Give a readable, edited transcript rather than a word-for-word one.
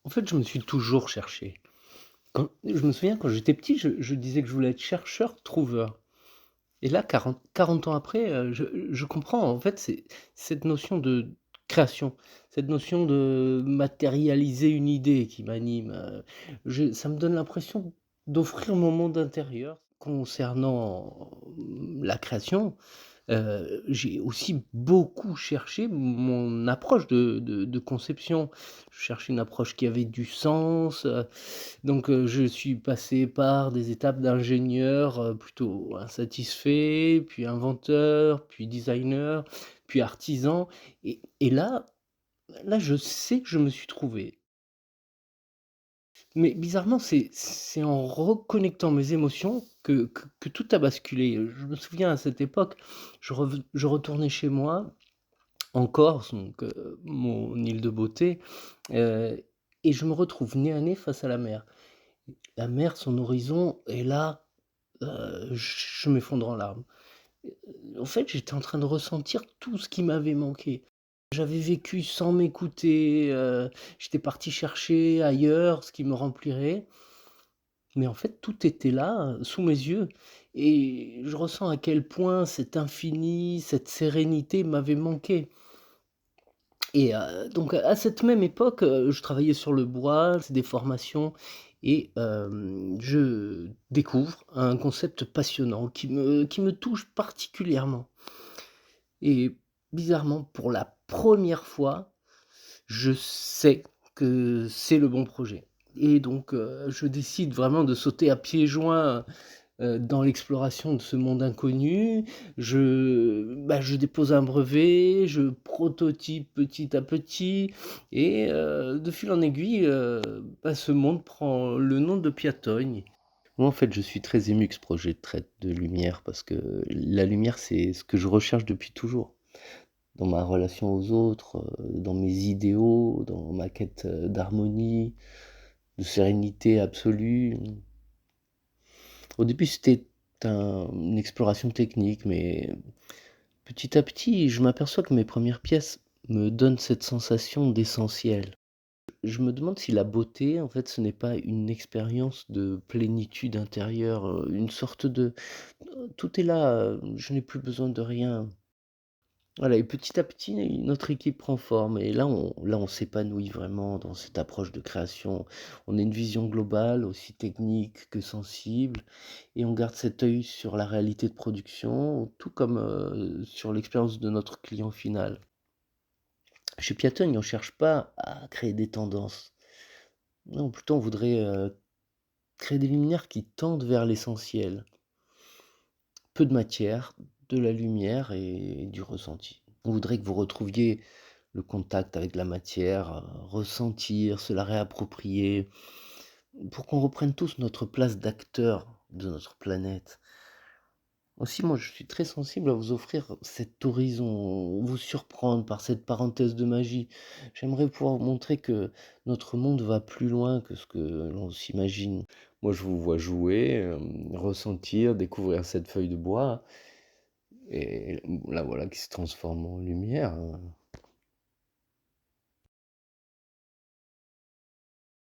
En fait, je me suis toujours cherché. Quand je me souviens quand j'étais petit, je disais que je voulais être chercheur-trouveur et là 40 ans après, je comprends en fait, c'est cette notion de création, cette notion de matérialiser une idée qui m'anime, je ça me donne l'impression d'offrir mon monde intérieur. Concernant, la création, j'ai aussi beaucoup cherché mon approche de conception. Je cherchais une approche qui avait du sens, donc je suis passé par des étapes d'ingénieur, plutôt insatisfait, puis inventeur, puis designer, puis artisan et là, je sais que je me suis trouvé. Mais bizarrement, c'est en reconnectant mes émotions que tout a basculé. Je me souviens à cette époque, je retournais chez moi en Corse, donc mon île de beauté, heu et je me retrouve nez à nez face à la mer. La mer, son horizon et là, je m'effondre en larmes. En fait, j'étais en train de ressentir tout ce qui m'avait manqué. J'avais vécu sans m'écouter, j'étais parti chercher ailleurs ce qui me remplirait. Mais en fait, tout était là, sous mes yeux et je ressens à quel point cet infini, cette sérénité m'avait manqué et donc à cette même époque, je travaillais sur le bois, c'est des formations et je découvre un concept passionnant qui me touche particulièrement et bizarrement, pour la première fois, je sais que c'est le bon projet et donc je décide vraiment de sauter à pieds joints dans l'exploration de ce monde inconnu. Je dépose un brevet, je prototype petit à petit et de fil en aiguille, ce monde prend le nom de Piatogne. Moi, en fait, je suis très ému que ce projet traite de lumière parce que la lumière, c'est ce que je recherche depuis toujours. Dans ma relation aux autres, dans mes idéaux, dans ma quête, d'harmonie, de sérénité absolue. Au début, c'était une exploration technique, mais petit à petit, je m'aperçois que mes premières pièces me donnent cette sensation d'essentiel. Je me demande si la beauté, en fait, ce n'est pas une expérience de plénitude intérieure, une sorte de tout est là, je n'ai plus besoin de rien. Voilà et petit à petit, notre équipe prend forme et là on s'épanouit vraiment dans cette approche de création. On a une vision globale, aussi technique que sensible et on garde cet œil sur la réalité de production, tout comme, sur l'expérience de notre client final. Chez Piatogne, on ne cherche pas à créer des tendances. Non, plutôt on voudrait, créer des luminaires qui tendent vers l'essentiel. Peu de matière, de la lumière et du ressenti. On voudrait que vous retrouviez le contact avec la matière, ressentir, se la réapproprier, pour qu'on reprenne tous notre place d'acteur de notre planète. Aussi, moi, je suis très sensible à vous offrir cet horizon, vous surprendre par cette parenthèse de magie. J'aimerais pouvoir vous montrer que notre monde va plus loin que ce que l'on s'imagine. Moi, je vous vois jouer, ressentir, découvrir cette feuille de bois et là, voilà, qui se transforme en lumière.